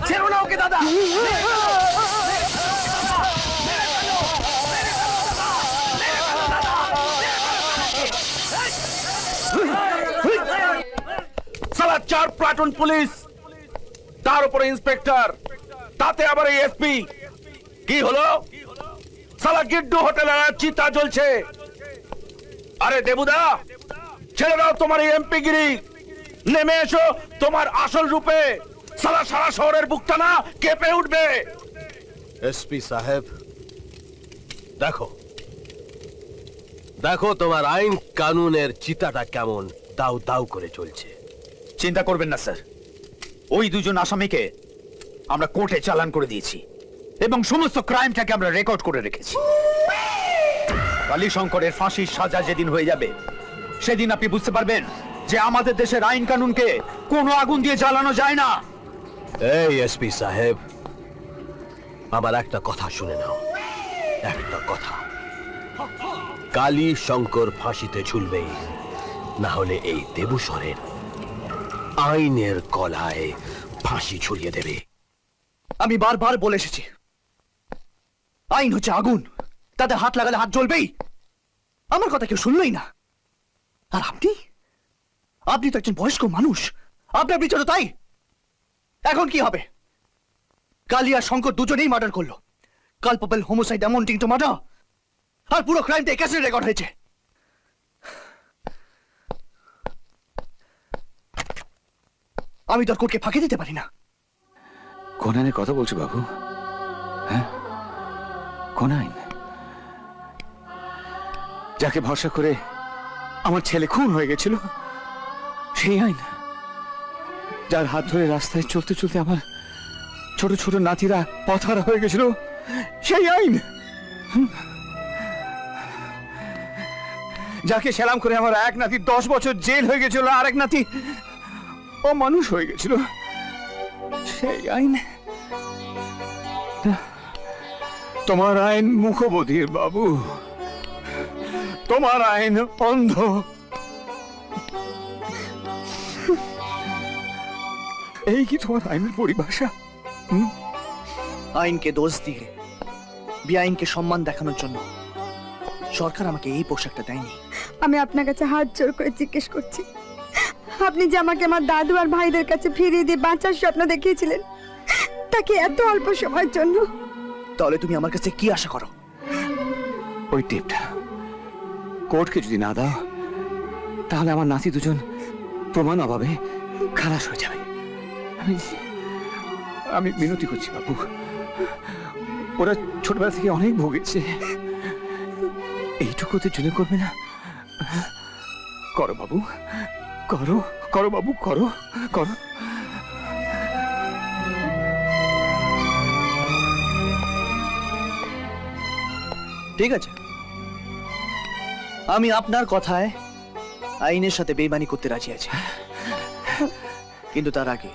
ছেড়ো না ওকে দাদা। সালা 4 প্লাটুন পুলিশ, তার উপরে ইন্সপেক্টর, তাতে আবার এই এসপি। কি হলো? সালা গিড্ডু হোটেলে চিতা জ্বলছে। আরে দেবুদা, ছেড়ে দাও তোমার এই এমপি গিরি, নেমে এসো তোমার আসল রূপে। সালা সারা শহরের বুকটা না কেঁপে উঠবে। এসপি সাহেব, দেখো দেখো তোমার আইন কানুনের চিতাটা কেমন দাউ দাউ করে চলছে। চিন্তা করবেন না স্যার, ওই দুজন আসামিকে আমরা কোর্টে চালান করে দিয়েছি এবং সমস্ত ক্রাইমটাকে আমরা রেকর্ড করে রেখেছি। কালী শঙ্করের ফাঁসির সাজা যেদিন হয়ে যাবে, সেদিন আপনি বুঝতে পারবেন যে আমাদের দেশের আইন কানুনকে কোনো আগুন দিয়ে জ্বালানো যায় না। এই এসপি সাহেব, আমার একটা কথা শুনে নাও, একটা কথা। কালী শঙ্কর ফাঁসিতে ঝুলবেই, না হলে এই দেবু সরেন আইনের কলায় ফাঁসি ছড়িয়ে দেবে। আমি বারবার বলে এসেছি, আইন হচ্ছে আগুন, তাতে হাত লাগালে হাত জ্বলবেই। আমার কথা কেউ শুনলই না। আর আপনি তো একজন বয়স্ক মানুষ, আপনার বিচারও তাই। এখন কি হবে? কালী আর শঙ্কর দুজনেই মার্ডার করলো। Culpable homicide amounting to murder, আর পুরো ক্রাইমটা ক্যাসেট রেকর্ড হয়েছে। আমি তোর কোর্টকে ফাঁকি দিতে পারি না। কোন আইনের কথা বলছো বাবু? হ্যাঁ, কোন আইন? যাকে ভরসা করে আমার ছেলে খুন হয়ে গেছিল, সেই আইন? যার হাত ধরে রাস্তায় চলতে চলতে আমার ছোট ছোট নাতিরা পথহারা হয়ে গেছিল, সেই আইন? যাকে সেলাম করে আমার এক নাতি 10 বছর জেল হয়ে গেছিল, আর এক নাতি ও মানুষ হয়ে গেছিল, সেই আইন? তোমার আইন মুখবধির বাবু, তোমার আইন অন্ধ। এই কি তোমার আইনের পরিভাষা? আইনকে দোষ দিয়ে বেআইনকে সম্মান দেখানোর জন্য সরকার আমাকে এই পোশাকটা দেয়নি। আমি আপনার কাছে হাত জোর করে জিজ্ঞেস করছি, আপনি যে আমাকে আমার দাদু আর ভাইদের কাছে ফিরিয়ে দিয়ে বাঁচার স্বপ্ন দেখিয়েছিলেন, তাকে এত অল্প সময়ের জন্য? তাহলে তুমি আমার কাছে কি আশা করো? ওই টেপটা কোর্টকে যদি না দাও, তাহলে আমার নাতি দুজন প্রমাণ অভাবে খালাস হয়ে যাবে। আমি মিনতি করছি বাবু, ওরা ছোটবেলা থেকে অনেক ভুগেছে, এইটুকু ওদের জন্য করবে না? করো বাবু, করো করো বাবু, করো করো। ঠিক আছে, আমি আপনার কথায় আইনের সাথে বেইমানি করতে রাজি আছি, কিন্তু তার আগে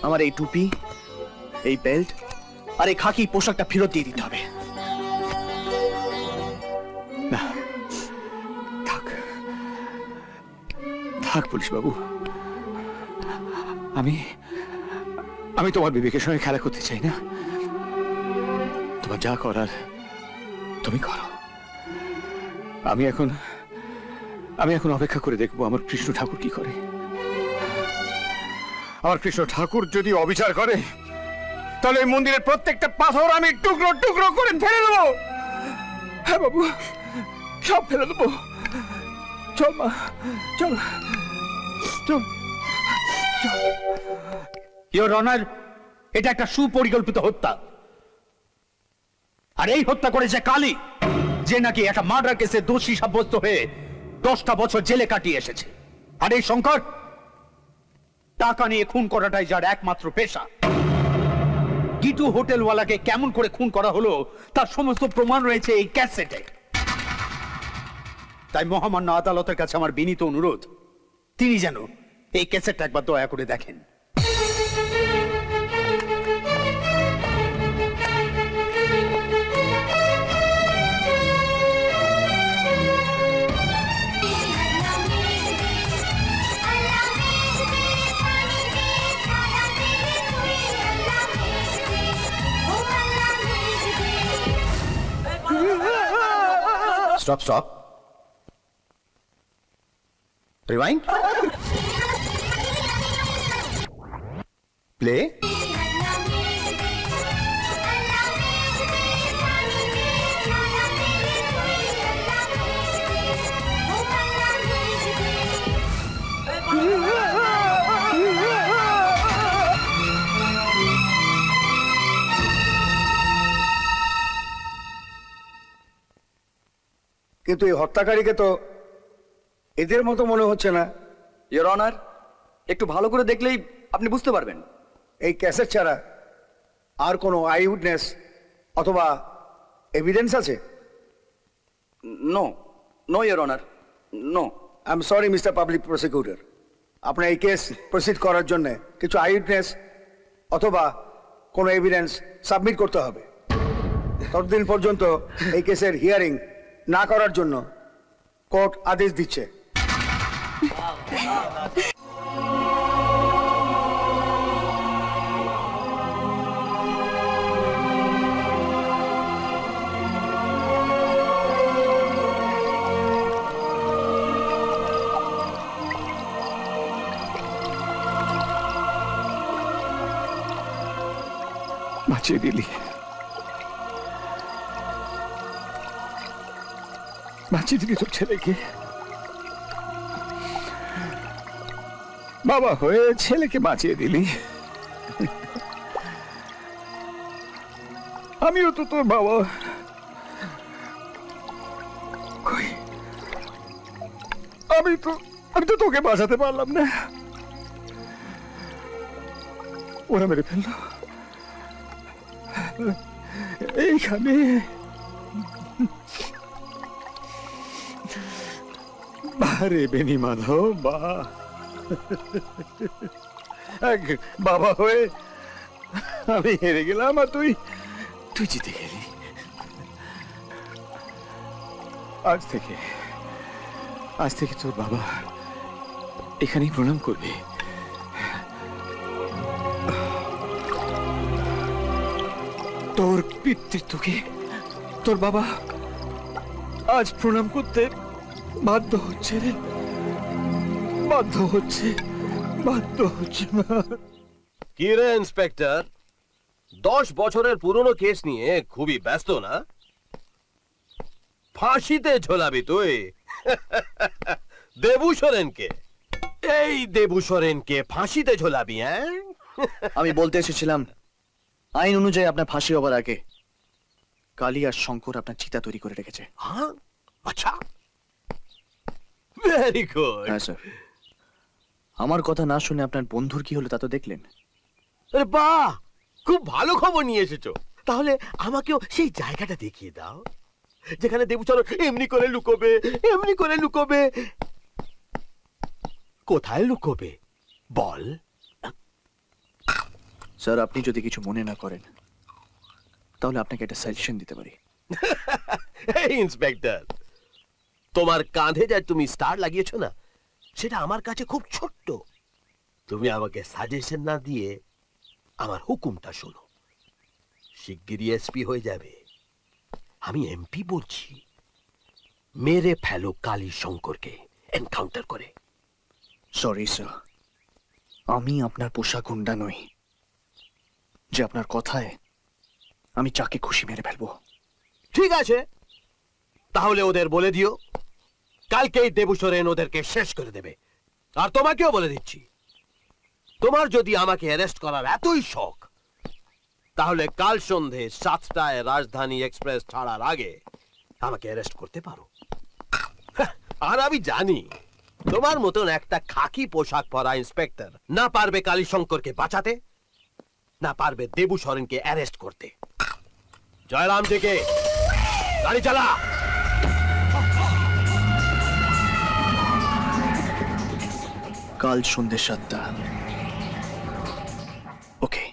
আমার এই টুপি, এই বেল্ট আর এই খাকি পোশাকটা ফেরত দিয়ে দিতে হবে। না, থাক থাক পুলিশ বাবু, আমি তোমার বিবেকের সঙ্গে খেলা করতে চাই না। তোমার যা করার তুমি করো। আমি এখন অপেক্ষা করে দেখবো আমার কৃষ্ণ ঠাকুর কি করে। আমার কৃষ্ণ ঠাকুর যদি অবিচার করে, তাহলে এই মন্দিরের প্রত্যেকটা পাথর আমি টুকরো টুকরো করে ফেলে দেবো। হ্যাঁ বাবু, সব ফেলে দেবো। চল মা, চল চল। ইওর অনার, এটা একটা সুপরিকল্পিত হত্যা, আর এই হত্যা করেছে কালী, যে নাকি একটা মার্ডার কেসে দোষী সাব্যস্ত হয়ে 10টা বছর জেলে কাটিয়ে এসেছে। আর এই শঙ্কর টাকা নিয়ে খুন করাটাই যার একমাত্র পেশা। গিটু হোটেলওয়ালাকে কেমন করে খুন করা হলো তার সমস্ত প্রমাণ রয়েছে এই ক্যাসেটে। তাই মহামান্য আদালতের কাছে আমার বিনীত অনুরোধ, তিনি যেন এই ক্যাসেটটা একবার দয়া করে দেখেন। স্টপ স্টপ রিওয়াইন্ড প্লে কিন্তু এই হত্যাকারীকে তো এদের মতো মনে হচ্ছে না। ইওর অনার, একটু ভালো করে দেখলেই আপনি বুঝতে পারবেন। এই ক্যাসেট ছাড়া আর কোনো আই উইটনেস অথবা এভিডেন্স আছে? No no your honour, no. I am sorry mister public prosecutor, আপনার এই কেস প্রসিড করার জন্য কিছু আই উইটনেস অথবা কোনো এভিডেন্স সাবমিট করতে হবে। ততদিন পর্যন্ত এই কেসের হিয়ারিং না করার জন্য কোর্ট আদেশ দিচ্ছে। বাঁচিয়ে দিলি, বাঁচিয়ে দিলি তোর ছেলেকে। বাবা হয়ে ছেলেকে বাঁচিয়ে দিলি। আমিও তো তোর বাবা। কই, আমি তো তোকে বাঁচাতে পারলাম না, ওরা মেরে ফেললো এইখানে। বারে বেনি মাধব, বাবা হয়ে আমি হেরে গেলাম আর তুই জিতে গেলি। আজ থেকে তোর বাবা এখানেই প্রণাম করবি। তোর পিতৃত্বকে তোর বাবা আজ প্রণাম করতে বাধ্য হচ্ছে রে, বাধ্য হচ্ছে। কি রে ইন্সপেক্টর, 10 বছরের পুরনো কেস নিয়ে খুবই ব্যস্ত না? ফাঁসিতে ঝোলাবি তুই দেবু সোরেনকে? এই দেবু সোরেনকে ফাঁসিতে ঝোলাবি? হ্যাঁ, আমি বলতে এসেছিলাম আইন অনুযায়ী আপনার ফাঁসি হবার আগে কালী আর শঙ্কর আপনার চিতা তৈরি করে রেখেছে। হ্যাঁ, আচ্ছা, ভেরি গুড। হ্যাঁ স্যার, আমার কথা না শুনে আপনার বন্ধুর কি হলো তা তো দেখলেন। আরে বাহ, খুব ভালো খবর নিয়ে এসেছো। তাহলে আমাকেও সেই জায়গাটা দেখিয়ে দাও যেখানে দেবুচরণ এমনি করে লুকোবে। কোথায় লুকোবে বল? স্যার, আপনি যদি কিছু মনে না করেন তাহলে আপনাকে একটা সাজেশন দিতে পারি। এই ইন্সপেক্টর, তোমার কাঁধে যা তুমি স্টার লাগিয়েছো না, সেটা আমার কাছে খুব ছোট্ট। তুমি আমাকে সাজেশন না দিয়ে আমার হুকুমটা শোনো। শিগগিরই এসপি হয়ে যাবে। আমি এমপি বলছি, মেরে ফেলো কালী শঙ্করকে এনকাউন্টার করে। সরি স্যার, আমি আপনার পোষা গুন্ডা নই যে আপনার কথায় আমি যাকে খুশি মেরে ফেলবো। ঠিক আছে, তাহলে ওদের বলে দিও কালকেই দেবু সোরেন ওদেরকে শেষ করে দেবে। আর তোমাকেও বলে দিচ্ছি, তোমার যদি আমাকে অ্যারেস্ট করার এতই শখ, তাহলে কাল সন্ধে 7টায় রাজধানী এক্সপ্রেস ছাড়ার আগে আমাকে অ্যারেস্ট করতে পারো। আর আমি জানি তোমার মতন একটা খাকি পোশাক পরা ইন্সপেক্টর না পারবে কালী শঙ্করকে বাঁচাতে, না পারবে দেবু সোরেনকে অ্যারেস্ট করতে। জয়রাম থেকে গাড়ি চালা। কাল সন্ধ্যে 7টা। ওকে।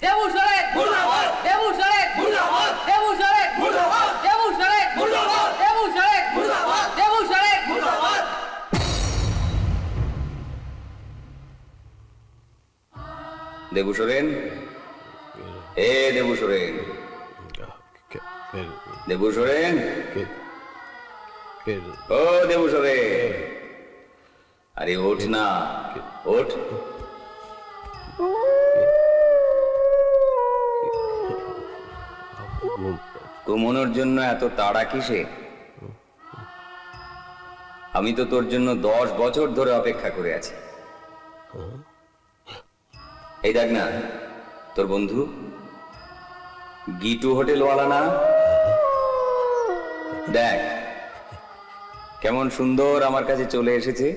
দেবু সোরেন মুর্দাবাদ, দেবু সোরেন মুর্দাবাদ, দেবু সোরেন মুর্দাবাদ, দেবু সোরেন মুর্দাবাদ, দেবু সোরেন মুর্দাবাদ, দেবু সোরেন মুর্দাবাদ। দেবু সোরেন, দেবু সোরেন, দেবু সোরেন, ও দেবু সোরেন, আরে ওঠ না, ওঠ। ঘুমানোর জন্য এত তাড়া কিসে? আমি তো তোর জন্য 10 বছর ধরে অপেক্ষা করে আছি। এই দেখ না, তোর বন্ধু গিটু হোটেলওয়ালা না? দেখ কেমন সুন্দর আমার কাছে চলে এসেছে।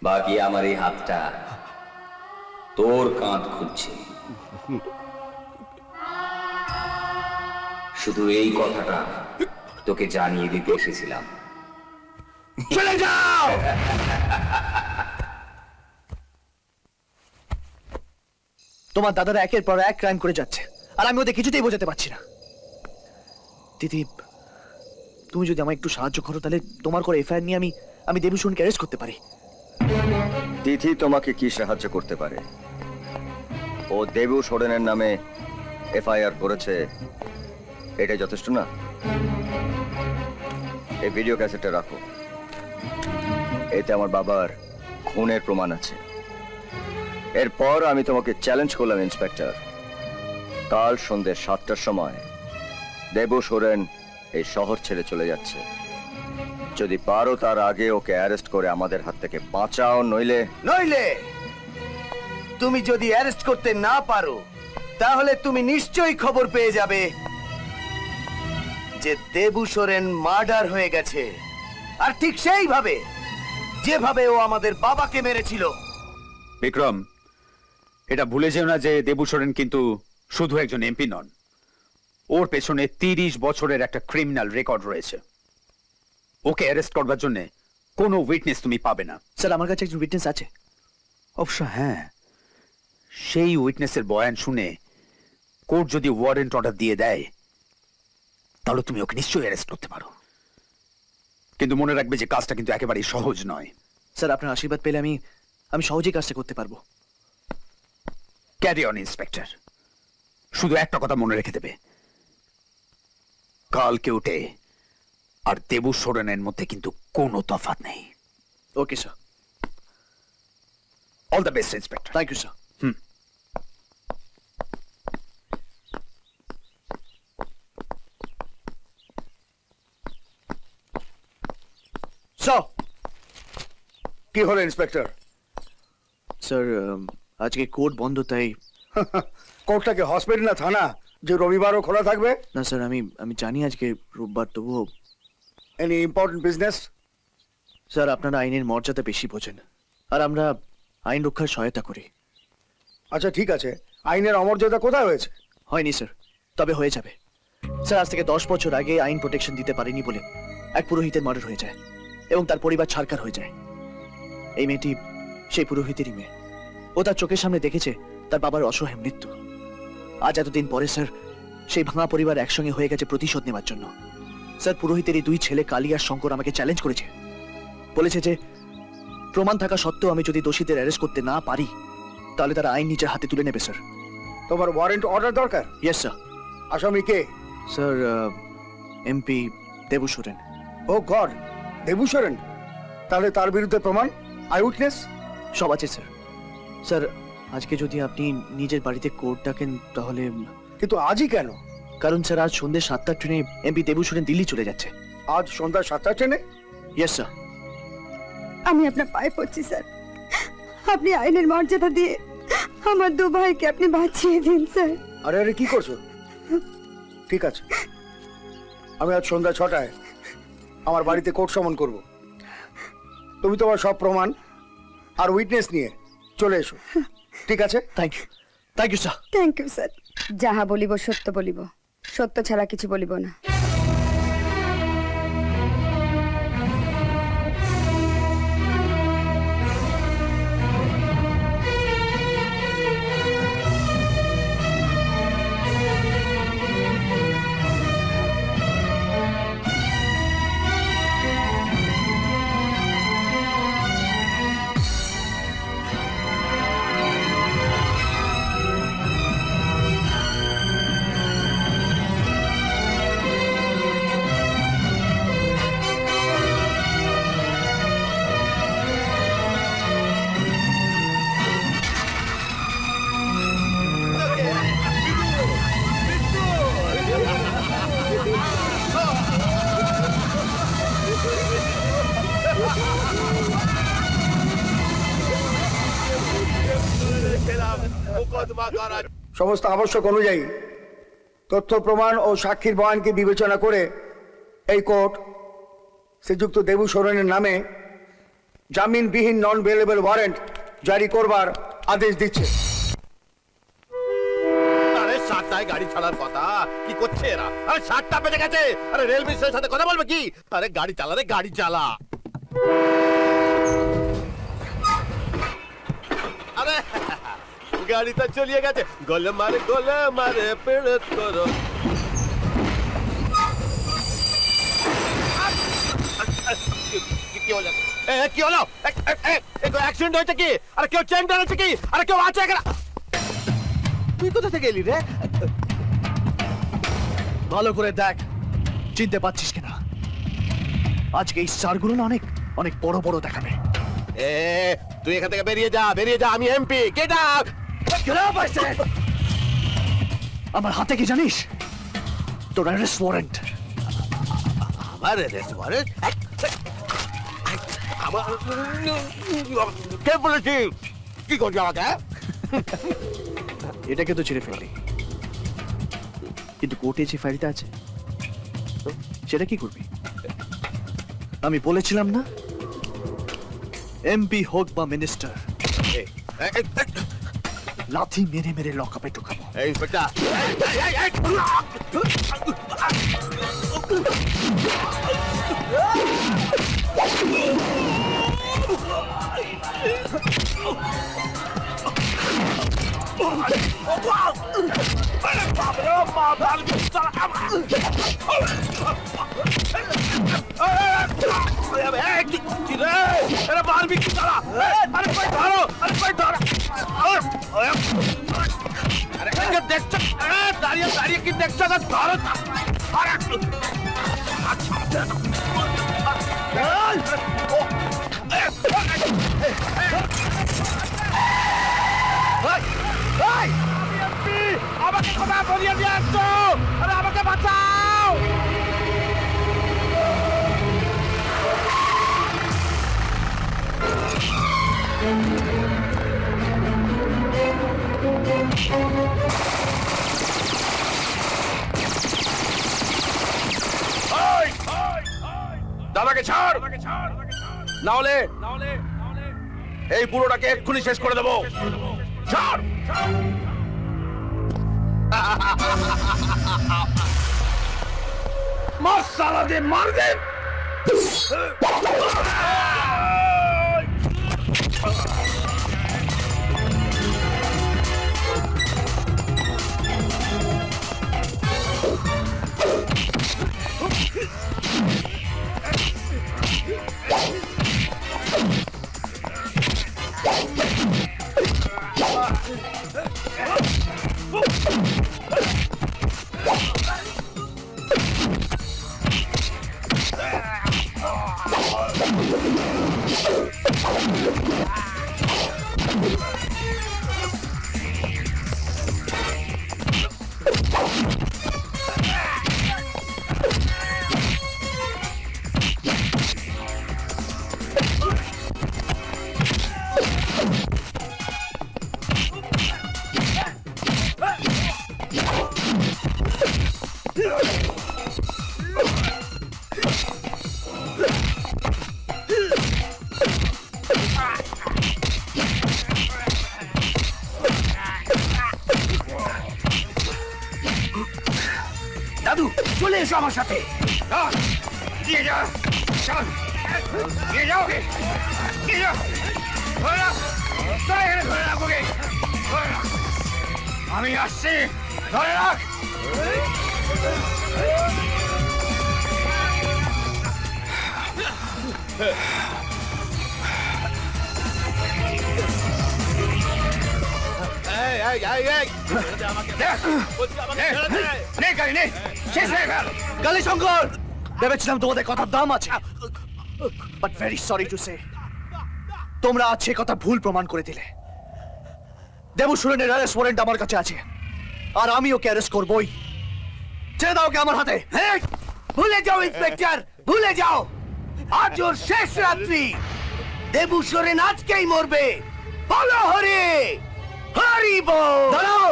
বাকি আমার এই হাতটা তোর কাঁধ খুঁজছে। শুধু এই কথাটা তোকে জানিয়ে দিতে এসেছিলাম। চলে যাও। তোমার দাদারা একের পর এক ক্রাইম করে যাচ্ছে, আর আমি ওদের কিছুতেই বোঝাতে পারছি না। দিদি, তুমি যদি আমায় একটু সাহায্য করো, তাহলে তোমার করে এফআইআর নিয়ে আমি দেবু সোরেনকে অ্যারেস্ট করতে পারি। তিথি তোমাকে কি সাহায্য করতে পারে? ও দেবু সোরেনের নামে এফআইআর করেছে, এটাই যথেষ্ট না? এই ভিডিও ক্যাসেটটা রাখো, এতে আমার বাবার খুনের প্রমাণ আছে। এরপর আমি তোমাকে চ্যালেঞ্জ করলাম ইন্সপেক্টর, কাল সন্ধ্যে 7টার সময় দেবু সোরেন এই শহর ছেড়ে চলে যাচ্ছে। যদি পারো তার আগে ওকে অ্যারেস্ট করে আমাদের হাত থেকে বাঁচাও, নইলে তুমি যদি অ্যারেস্ট করতে না পারো, তাহলে তুমি নিশ্চয়ই খবর পেয়ে যাবে যে দেবু সোরেন মার্ডার হয়ে গেছে, আর ঠিক সেইভাবে যেভাবে ও আমাদের বাবাকে মেরেছিল। বিক্রম, এটা ভুলে যেও না যে দেবু সোরেন কিন্তু শুধু একজন এমপি নন, ওর পেছনে 30 বছরের একটা ক্রিমিনাল রেকর্ড রয়েছে। ওকে অ্যারেস্ট করবার জন্য কোনো উইটনেস তুমি পাবে না। স্যার, আমার কাছে একজন উইটনেস আছে। অবশ্য হ্যাঁ, সেই উইটনেসের বয়ান শুনে কোর্ট যদি ওয়ারেন্ট অর্ডার দিয়ে দেয়, তাহলে তুমি ওকে নিশ্চয়ই অ্যারেস্ট করতে পারো। কিন্তু মনে রাখবে যে কাজটা কিন্তু একেবারেই সহজ নয়। স্যার, আপনার আশীর্বাদ পেলে আমি সহজেই কাজটা করতে পারবো। Carry on inspector. শুধু একটা কথা মনে রেখে দেবে, কালকে উঠে আর দেবু সোরেনের মধ্যে কিন্তু কোনো তফাৎ নেই। Okay sir. All the best inspector. Thank you sir. কি হলো ইন্সপেক্টর? স্যার, আজকে কোর্ট বন্ধ, তাই। কোর্টটাকে হসপিটাল না থানা যে রবিবারও খোলা থাকবে? না স্যার, আমি জানি আজকে রোববার, তবুও। Any important business? স্যার, আপনারা আইনের মর্যাদা বেশি বোঝেন, আর আমরা আইন রক্ষার সহায়তা করি। আচ্ছা ঠিক আছে, আইনের অমর্যাদা কোথায় হয়েছে? হয়নি স্যার, তবে হয়ে যাবে। স্যার, আজ থেকে 10 বছর আগে আইন প্রোটেকশন দিতে পারেনি বলে এক পুরোহিতের মার্ডার হয়ে যায়, এবং তার পরিবার ছারকার হয়ে যায়। এই মেয়েটি সেই পুরোহিতেরই মেয়ে। ও তার চোখের সামনে দেখেছে তার বাবার অসহায় মৃত্যু। আজ এতদিন পরে স্যার, সেই ভাঙা পরিবার একসঙ্গে হয়ে গেছে প্রতিশোধ নেওয়ার জন্য। স্যার, পুরোহিতের এই 2 ছেলে কালী আর শঙ্কর আমাকে চ্যালেঞ্জ করেছে। বলেছে যে প্রমাণ থাকা সত্ত্বেও আমি যদি দোষীদের অ্যারেস্ট করতে না পারি, তাহলে তারা আইন নিজের হাতে তুলে নেবে। স্যার, তোমার ওয়ারেন্ট অর্ডার দরকার? Yes sir. আসামি কে? Sir, MP Debu Soren. Oh God, Debu Soren? তাহলে তার বিরুদ্ধে প্রমাণ, আই উইটনেস সব আছে স্যার। স্যার, আজকে যদি আপনি নিজের বাড়িতে কোর্ট ডাকেন, তাহলে। কিন্তু আজই কেন? কারণ স্যার, আজ সন্ধ্যে 7টার ট্রেনে এমপি দেবু সোরেন দিল্লি চলে যাচ্ছে। আজ সন্ধ্যা 7টার ট্রেনে? Yes sir. আমি আপনার পায়ে পড়ছি স্যার, আপনি আইনের মর্যাদা দিয়ে আমার 2 ভাইকে আপনি বাঁচিয়ে দিন স্যার। আরে আরে, কি করছো? ঠিক আছে, আমি আজ সন্ধ্যা 6টায় আমার বাড়িতে কোর্ট সমন করব। তুমি তোমার সব প্রমাণ আর উইটনেস নিয়ে চলে এসো, ঠিক আছে? Thank you, thank you sir. Thank you sir. যাহা বলিব সত্য বলিব, সত্য ছাড়া কিছু বলিব না। মহাত্মা করা। সমস্ত আবশ্যক অনুযায়ী তথ্য প্রমাণ ও সাক্ষীর বয়ানকে বিবেচনা করে এই কোর্ট শ্রীযুক্ত দেবু সোরেনের নামে জামিনবিহীন নন বেলেবল ওয়ারেন্ট জারি করবার আদেশ দিচ্ছে। আরে 7টায় গাড়ি ছাড়ার কথা, কি করছে এরা? আরে 7টা বেজে গেছে। আরে রেল মিনিস্টারের সাথে কথা বলবে কি? আরে গাড়ি চালা রে, গাড়ি চালা। আরে গাড়িটা চলিয়ে গেছে। গোলে মারে পেড়ে করো। কি হলো? কি হলো? অ্যাক্সিডেন্ট হয়েছে কি? আরে কেউ চেন টানছে কি? আরে কেউ আছে এখানে? তুই কোথা থেকে এলি রে? ভালো করে দেখ, চিনতে পারছিস কিনা। আজকে এই স্টারগুলো না অনেক অনেক বড় বড় দেখাবে। তুই এখান থেকে বেরিয়ে যা, আমি এমপি। Get out! আমার হাতে কি জানিস? তোর অ্যারেস্ট ওয়ারেন্ট। আমার অ্যারেস্ট ওয়ারেন্ট? কে বলেছিস? কি করছি আমাকে? এটাকে তো ছেড়ে ফেললি, কিন্তু কোর্টে যে ফাইলটা আছে সেটা কি করবি? আমি বলেছিলাম না, এমপি হোক বা মিনিস্টার, লাথি মেরে মেরে লকআপে ঢুকাবো। ইন্সপেক্টর, মারবি কি তারা? আরে কই ধরো, আরে দেখছো দাঁড়িয়ে দাঁড়িয়ে কি দেখছো? ধরো। আমাকে কথা বলিয়ে দিয়ে আসছো। আরে আমাকে বাঁচাও। দাদাকে ছাড়, না হলে এই পুরোটাকে এক্ষুনি শেষ করে দেবো। ছাড়। মার সালা দে, মার দে। দাদু চলে এসো আমার সাথে। দিয়ে যা, দিয়ে যাও, দিয়ে যাও। ধরে রাখ ওকে, আমি আসছি, ধরে রাখ। কালী শঙ্কর, ভেবেছিলাম তোমাদের কথার দাম আছে, but very sorry to say তোমরা আছে কথা ভুল প্রমাণ করে দিলে। দেবু সোরেনের অ্যারেস্ট ওয়ারেন্ট আমার কাছে আছে, আর আমি ওকে অ্যারেস্ট করবই। ছেড়ে দাও ওকে আমার হাতে। ভুলে যাও ইন্সপেক্টর, ভুলে যাও। আজ ওর শেষ রাত্রি। দেবু সোরেন আজকেই মরবে। বলো হরি, হরি বল। দাঁড়াও,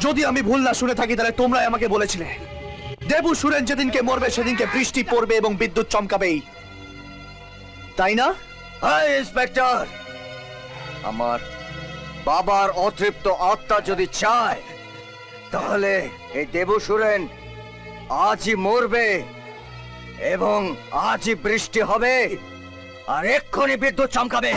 যদি আমি ভুল না শুনে থাকি তাহলে তোমরাই আমাকে বলেছিলে দেবু সুরেন যেদিনকে মরবে সেদিনকে বৃষ্টি পড়বে এবং বিদ্যুৎ চমকাবেই, তাই না? হাই ইন্সপেক্টর, আমার বাবার অতৃপ্ত আত্মা যদি চায় তাহলে এই দেবু সুরেন আজই মরবে এবং আজই বৃষ্টি হবে আর এক্ষুনি বিদ্যুৎ চমকাবে।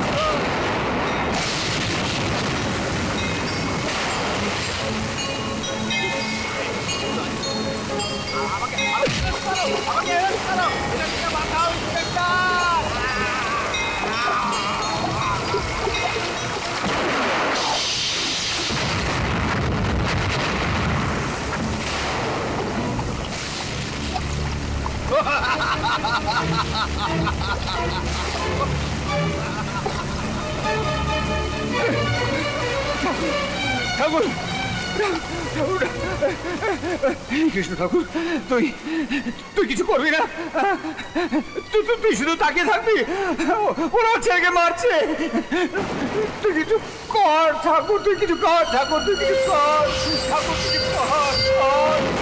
ঠাকুর, ঠাকুর, কৃষ্ণ ঠাকুর, তুই তুই কিছু করবি না? তুই শুধু তাকিয়ে থাকবি? ওরা ছেলেকে মারছে। তুই কিছু কর ঠাকুর, তুই কিছু কর ঠাকুর, তুই কিছু কর ঠাকুর, কিছু কর।